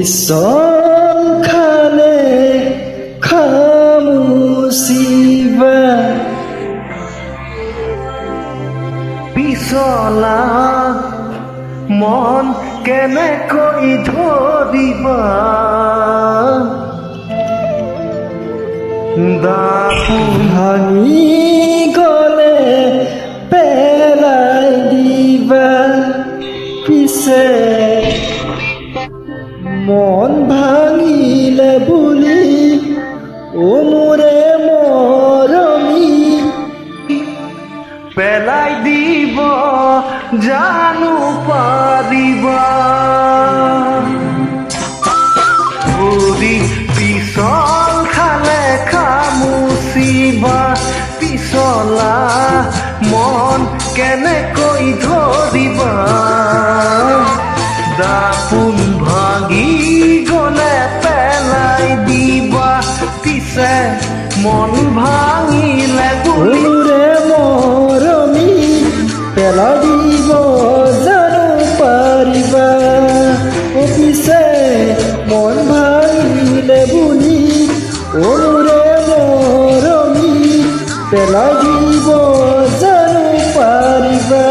পিছল খালে খামুচিবা পিছলা মন কেনেকৈ ধৰিবা দাপোন ভাঙি গলে পেলাই দিবা পিছে মন ভাঙিলে বুলি ও মোৰে মৰমী পেলাই দিব জানো পাৰিবা ভৰি পিছল খালে খামুচিবা পিছলা মন কেনেকৈ ধৰিবা দাপোন ভাঙি গলে পেলাই দিবা পিছে মন ভাঙিলে বুলি মোৰে মৰমী পেলাই দিব জানো পাৰিবা ও পিছে মন ভাঙিলে বুলি ও মোৰে মৰমী পেলাই দিব জানো পাৰিবা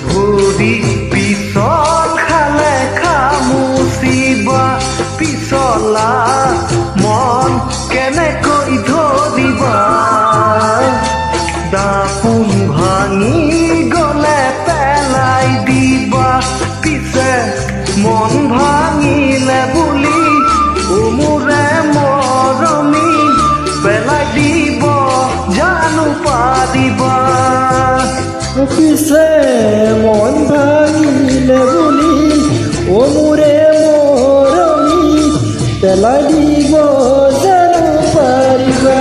ভৰি পিছল খালে খামুচিবা পিছলা মন কেনেকৈ ধৰিবা দাপোন ভাঙি গলে পেলাই দিবা পিছে মন ভাঙিলে বুলি ও মোৰে মৰমী পেলাই দিব জানো পাৰিবা পিছে মন ভাঙিলে বুলি ও মোৰে মৰমী পেলাই দিব জানো পাৰিবা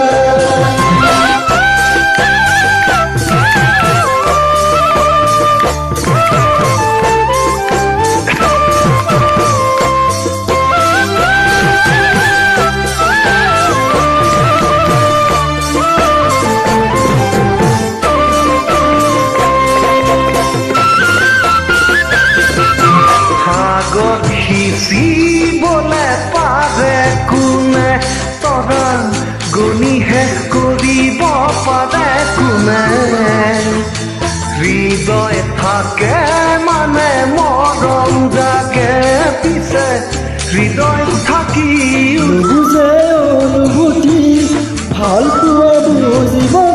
সিঁচিবলে পাৰে কোনে তৰা গণি শেষ কৰিব পাৰে কোনে হৃদয় থাকে মানে মৰম জাগে পিছে হৃদয় থাকি বুজে অনুভূতি ভাল পোৱা বুজিব